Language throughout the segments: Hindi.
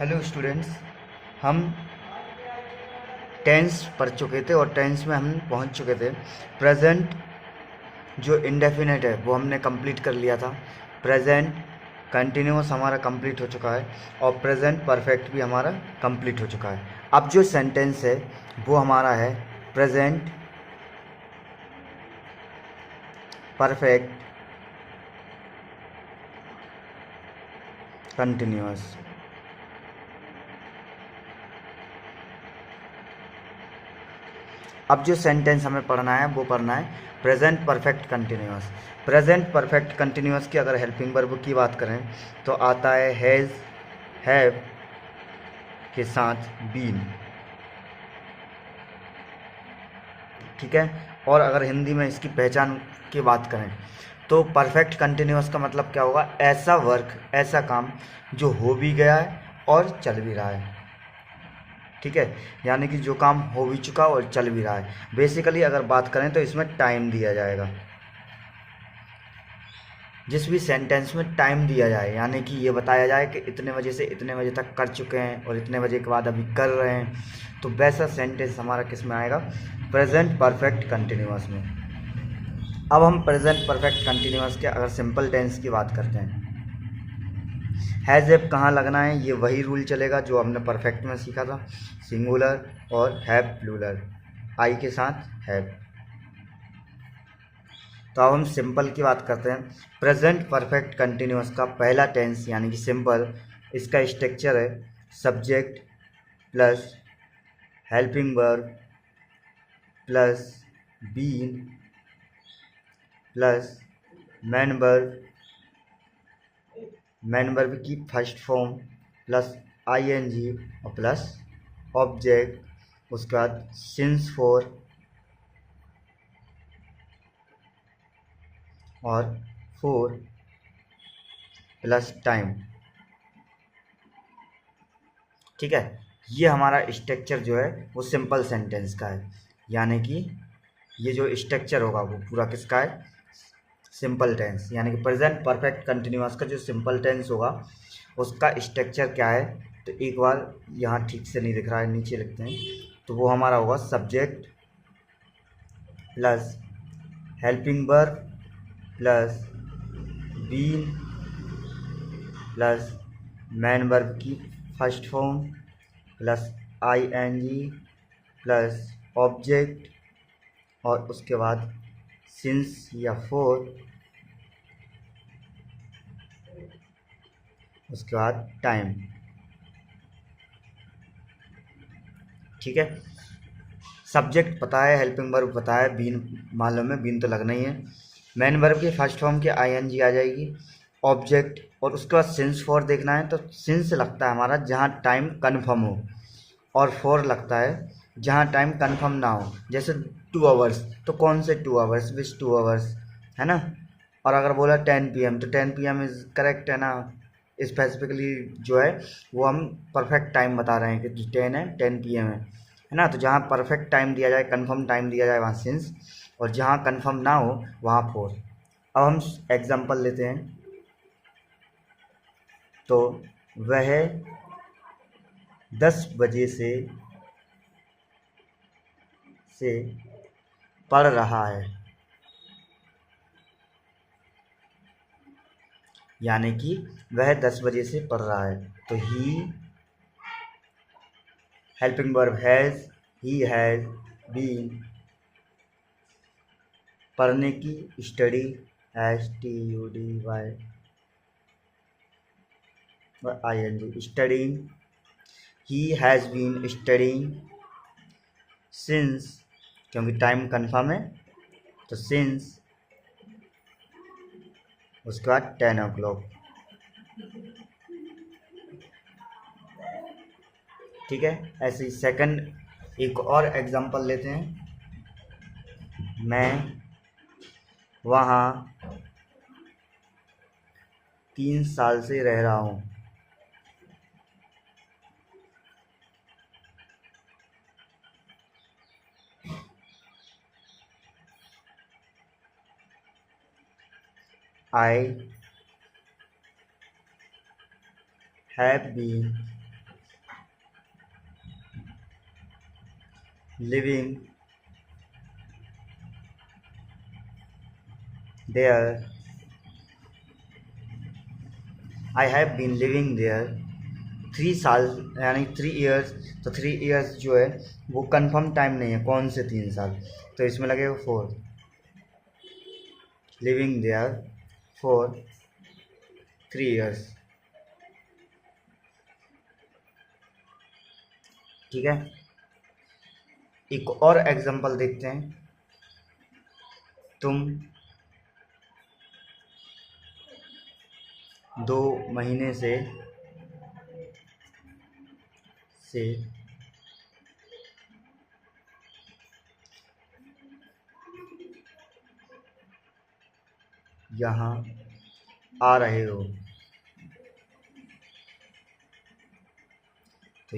Hello students. हम टेंस पढ़ चुके थे और टेंस में हम पहुंच चुके थे। प्रेजेंट जो इंडेफिनेट है वो हमने कंप्लीट कर लिया था। प्रेजेंट कंटिन्यूअस हमारा कंप्लीट हो चुका है और प्रेजेंट परफेक्ट भी हमारा कंप्लीट हो चुका है। अब जो सेंटेंस है वो हमारा है प्रेजेंट परफेक्ट कंटिन्यूअस। अब जो सेंटेंस हमें पढ़ना है वो पढ़ना है present perfect continuous. Present perfect continuous की अगर हेल्पिंग वर्ब की बात करें तो आता है हैज़, हैव के साथ बीन। ठीक है। और अगर हिंदी में इसकी पहचान की बात करें तो परफेक्ट कंटिन्यूअस का मतलब क्या होगा? ऐसा वर्क, ऐसा काम जो हो भी गया है और चल भी रहा है। ठीक है, यानी कि जो काम हो भी चुका और चल भी रहा है। बेसिकली अगर बात करें तो इसमें टाइम दिया जाएगा। जिस भी सेंटेंस में टाइम दिया जाए, यानी कि ये बताया जाए कि इतने बजे से इतने बजे तक कर चुके हैं और इतने बजे के बाद अभी कर रहे हैं, तो वैसा सेंटेंस हमारा किस में आएगा? प्रेजेंट परफेक्ट कंटिन्यूअस में। अब हम प्रेजेंट परफेक्ट कंटिन्यूअस के अगर सिंपल टेंस की बात करते हैं, हैज़ एब कहाँ लगना है, ये वही रूल चलेगा जो हमने परफेक्ट में सीखा था। सिंगुलर और हैव प्लूरल, आई के साथ हैव। तो अब हम सिंपल की बात करते हैं। प्रेजेंट परफेक्ट कंटिन्यूअस का पहला टेंस यानी कि सिंपल, इसका स्ट्रक्चर है subject plus helping verb plus been plus main verb, main verb की फर्स्ट फॉर्म प्लस आईएनजी और प्लस ऑब्जेक्ट, उसके बाद सिंस फॉर और फोर प्लस टाइम। ठीक है, ये हमारा स्ट्रक्चर जो है वो सिंपल सेंटेंस का है, यानी कि ये जो स्ट्रक्चर होगा वो पूरा किसका है? Simple tense. यानी कि प्रेजेंट परफेक्ट कंटिन्यूअस का जो सिंपल टेंस होगा उसका स्ट्रक्चर क्या है? तो एक बार यहाँ ठीक से नहीं दिख रहा है, नीचे लिखते हैं, तो वो हमारा होगा subject plus helping verb plus been plus main verb की first form plus ING plus object और उसके बाद सिंस या फोर, उसके बाद टाइम। ठीक है, सब्जेक्ट पता है, हेल्पिंग वर्ब पता है, बीन मालूम है, बीन तो लगना ही है। मेन वर्ब की फर्स्ट फॉर्म की आईएनजी आ जाएगी, ऑब्जेक्ट और उसके बाद सिंस फॉर देखना है तो सिंस लगता है हमारा जहाँ टाइम कन्फर्म हो, और फोर लगता है जहाँ टाइम कन्फर्म ना हो। जैसे 2 आवर्स, तो कौन से 2 आवर्स? विच 2 आवर्स, है ना। और अगर बोला 10 PM तो 10 PM इज करेक्ट, है ना। स्पेसिफिकली जो है वो हम परफेक्ट टाइम बता रहे हैं कि जो 10 है 10 PM है ना। तो जहाँ परफेक्ट टाइम दिया जाए, कंफर्म टाइम दिया जाए, वहाँ सिंस, और जहाँ कंफर्म ना हो वहाँ फोर। अब हम एग्जांपल लेते हैं। तो वह 10 बजे से पढ़ रहा है, यानी कि वह 10 बजे से पढ़ रहा है। तो he, helping verb has, he has been, पढ़ने की study, STUDY ING, studying, he has been studying since, क्योंकि टाइम कन्फर्म है तो सिंस, उसके बाद 10 o'clock। ठीक है, ऐसे ही सेकंड एक और एग्जांपल लेते हैं। मैं वहाँ 3 साल से रह रहा हूँ। I have been living there, I have been living there 3 साल, यानी 3 ईयर्स। तो 3 ईयर्स जो है वो कंफर्म टाइम नहीं है, कौन से 3 साल, तो इसमें लगेगा 4, लिविंग देयर फॉर 3 ईयर्स। ठीक है, एक और एग्जांपल देखते हैं। तुम 2 महीने से यहाँ आ रहे हो, तो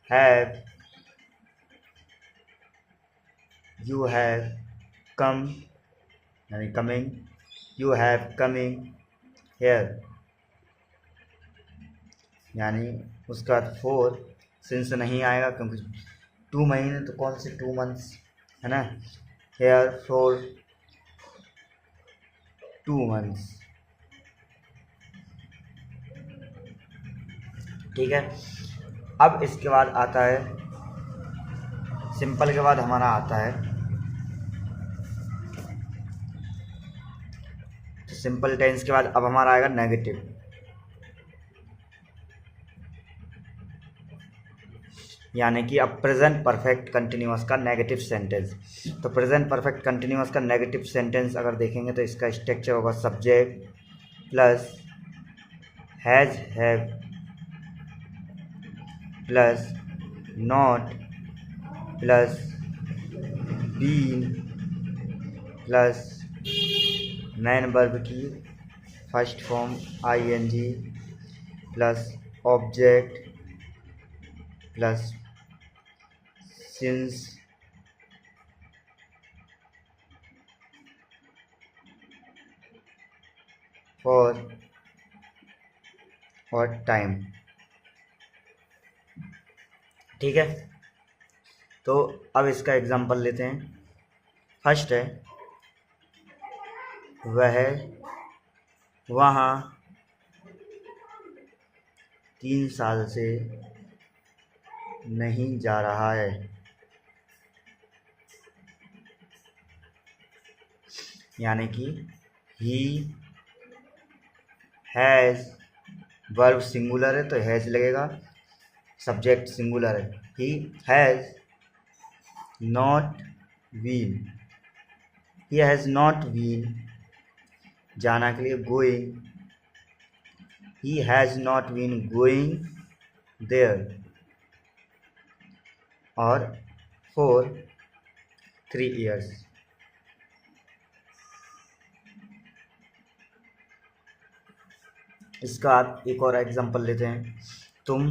हैव यू हैव कम, यानी coming, you have coming here, यानी उसका 4 सिंस नहीं आएगा क्योंकि 2 महीने, तो कौन से 2 मंथ्स है ना, हेयर फॉर 2 मंथ्स। ठीक है, अब इसके बाद आता है सिंपल के बाद हमारा आता है, तो सिंपल टेंस के बाद अब हमारा आएगा नेगेटिव, यानी कि अब प्रेजेंट परफेक्ट कंटिन्यूअस का नेगेटिव सेंटेंस। तो प्रेजेंट परफेक्ट कंटिन्यूअस का नेगेटिव सेंटेंस अगर देखेंगे तो इसका स्ट्रक्चर होगा subject plus has have plus not plus been plus main verb की first form ING plus object plus since for और टाइम। ठीक है, तो अब इसका एग्जांपल लेते हैं। फर्स्ट है वह वहाँ 3 साल से नहीं जा रहा है, यानी कि ही हैज़, वर्ब सिंगुलर है तो हैज़ लगेगा, सब्जेक्ट सिंगुलर है, he has not been, he has not been, जाना के लिए going, he has not been going there, और फॉर 3 ईयर्स। इसका आप एक और एग्जांपल लेते हैं। तुम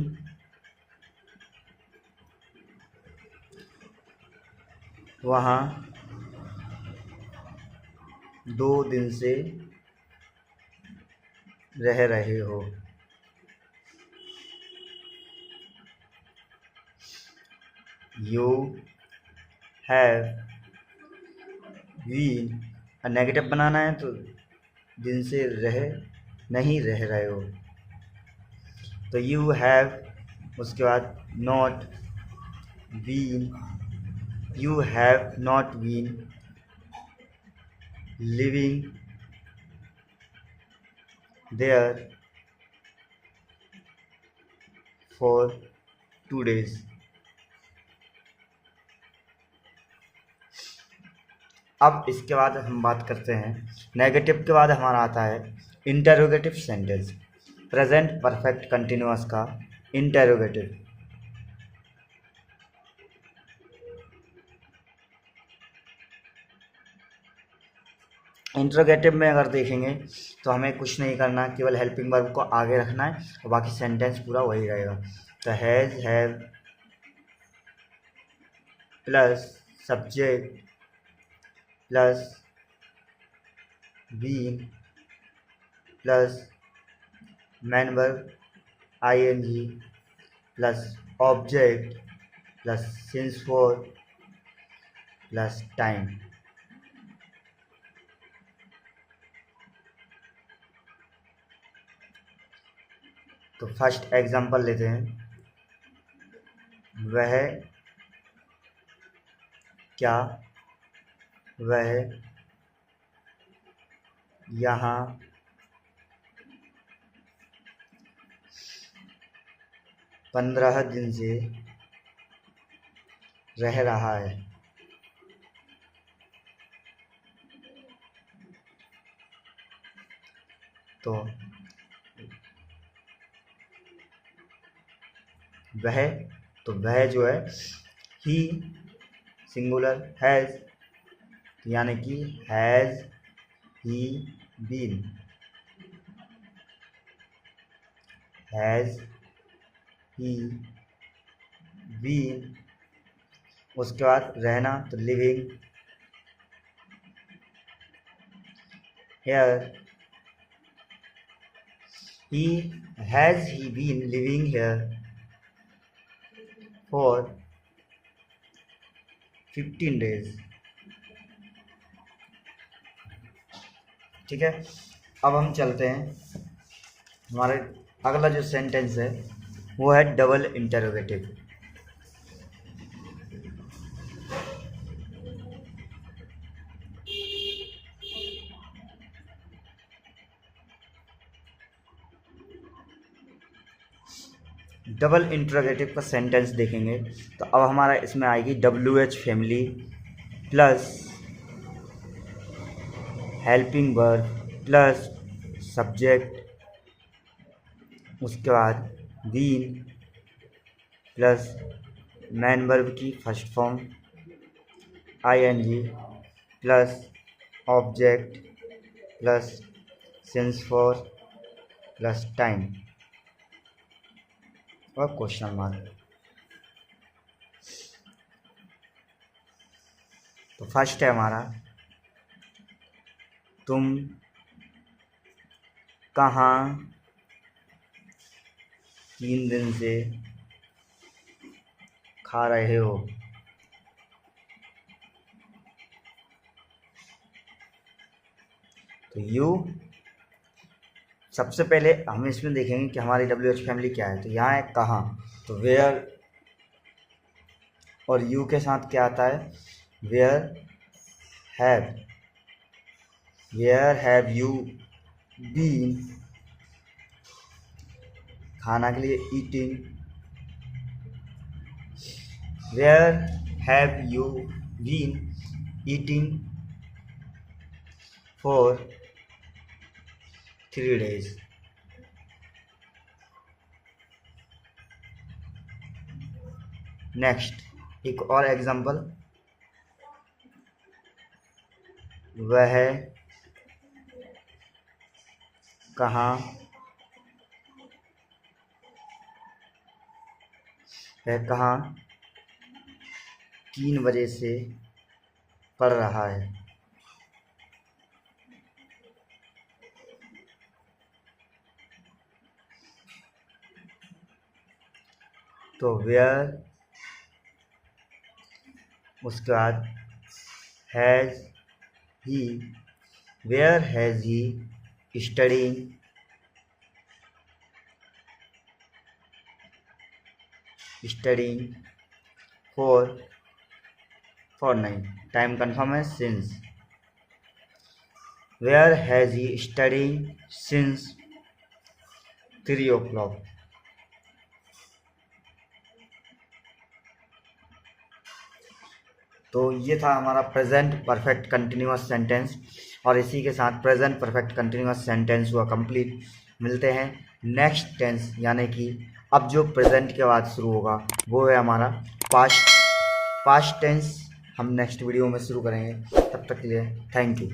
वहाँ 2 दिन से रह रहे हो, यू हैव बीन, नेगेटिव बनाना है तो दिन से नहीं रह रहे हो, तो यू हैव, उसके बाद not been, you have not been living there for 2 days। अब इसके बाद हम बात करते हैं नेगेटिव के बाद हमारा आता है interrogative sentence, present perfect continuous का इंटरोगेटिव। इंटरोगेटिव में अगर देखेंगे तो हमें कुछ नहीं करना, केवल हेल्पिंग वर्ब को आगे रखना है और बाकी सेंटेंस पूरा वही रहेगा। तो has have plus subject plus been plus main verb ING plus object plus since for plus time. तो फर्स्ट एग्जांपल लेते हैं, वह क्या वह यहाँ 15 दिन से रह रहा है। तो वह जो है ही सिंगुलर, हैज़ यानी कि has he been, has he been. उसके बाद रहना, तो living here, has he been living here for 15 days. ठीक है, अब हम चलते हैं, हमारे अगला जो सेंटेंस है वो है डबल इंटरोगेटिव। डबल इंटरोगेटिव का सेंटेंस देखेंगे तो अब हमारा इसमें आएगी WH family plus helping verb plus subject, उसके बाद बीन प्लस मैन वर्ब की first form ING plus object plus since for plus time और क्वेश्चन मार्क। तो फर्स्ट है हमारा, तुम कहाँ 3 दिन से खा रहे हो। तो यू, सबसे पहले हम इसमें देखेंगे कि हमारी WH फैमिली क्या है। तो यहाँ है कहाँ, तो वेयर, और यू के साथ क्या आता है, वेयर हैव यू बीन, खाना के लिए eating, where have you been eating for 3 days। Next एक और एग्जांपल, वह कहाँ 3 बजे से पढ़ रहा है। तो वेयर, उसके बाद has he, where has he studying for 9, time confirm है since, where has he studying since 3 o'clock। तो ये था हमारा प्रेजेंट परफेक्ट कंटिन्यूअस सेंटेंस, और इसी के साथ प्रेजेंट परफेक्ट कंटिन्यूअस सेंटेंस हुआ कंप्लीट। मिलते हैं नेक्स्ट टेंस, यानी कि अब जो प्रेजेंट के बाद शुरू होगा वो है हमारा पास्ट टेंस। हम नेक्स्ट वीडियो में शुरू करेंगे, तब तक के लिए थैंक यू।